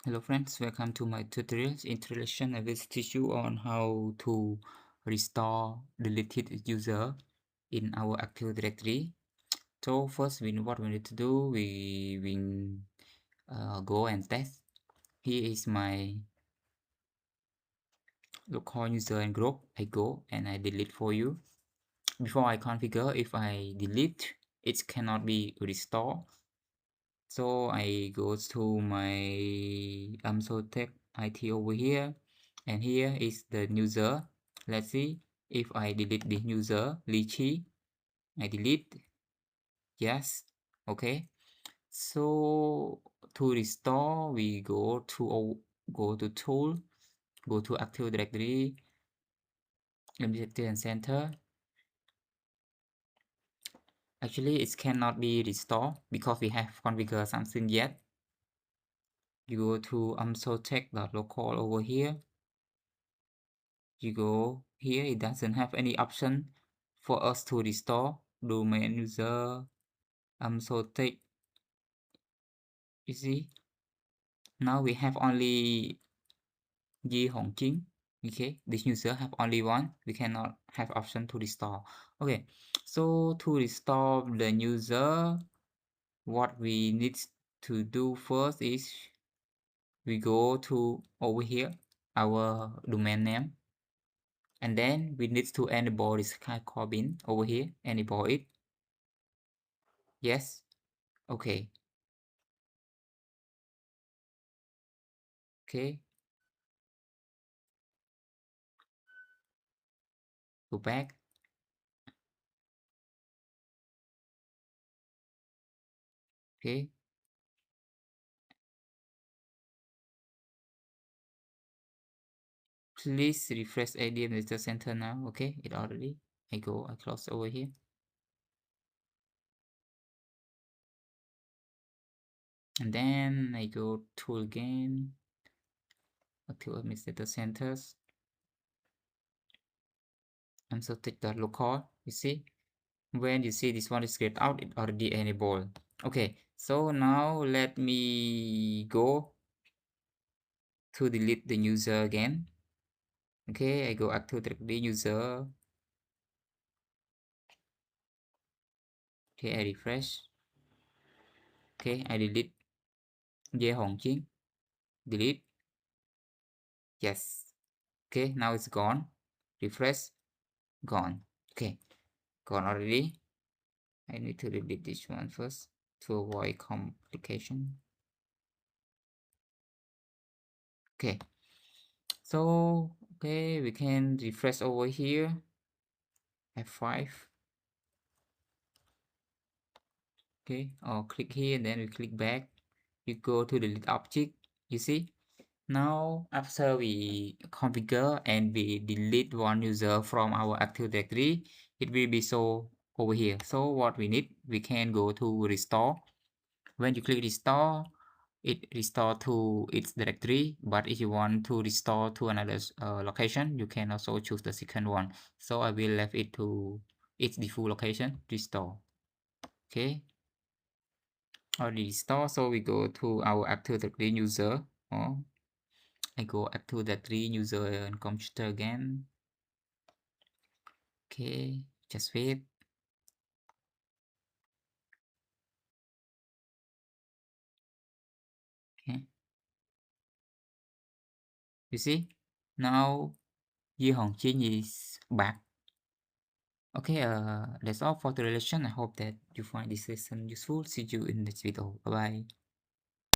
Hello friends, welcome to my tutorials. In this lesson, I will teach you on how to restore deleted user in our Active Directory. So first, what we need to do, we will go and test. Here is my local user and group. I go and I delete for you. Before I configure, if I delete, it cannot be restored. So I go to my Msolved IT over here, and here is the user. Let's see if I delete the user Lychee. I delete. Yes. Okay. So to restore, we go to tool, go to Active Directory, Administrator Center. Actually, it cannot be restored because we have configured something yet. You go to msolved.local over here. You go here, it doesn't have any option for us to restore domain user msolved. You see, now we have only Yi Hongjing. Okay, this user have only one. We cannot have option to restore. Okay, so to restore the user, what we need to do first is we go to over here our domain name, and then we need to enable this kind of bin over here. Enable it. Yes. Okay. Okay. Go back. Okay. Please refresh ADM data center now. Okay. It already. I close over here. And then I go to again. Active administrator centers. And so take the local. You see, when you see this one is grayed out, it already enabled. Okay, so now let me go to delete the user again. Okay, I go active directory user. Okay, I refresh. Okay, I delete Ye Hongjing. Delete. Yes. Okay, now it's gone. Refresh. Gone. Okay, gone already. I need to delete this one first to avoid complication. Okay, so okay, we can refresh over here. F5. Okay, or click here and then we click back. You go to delete object. You see, now after we configure and we delete one user from our Active Directory, it will be so over here. So what we need, we can go to restore. When you click restore, it restore to its directory. But if you want to restore to another location, you can also choose the second one. So I will leave it to its default location, restore. Okay, already restore. So we go to our Active Directory user. I go Active Directory user and computer again. Okay, just wait. Okay, you see, now Yi Hongjing is back. Okay, that's all for the lesson. I hope that you find this lesson useful. See you in the next video. Bye bye.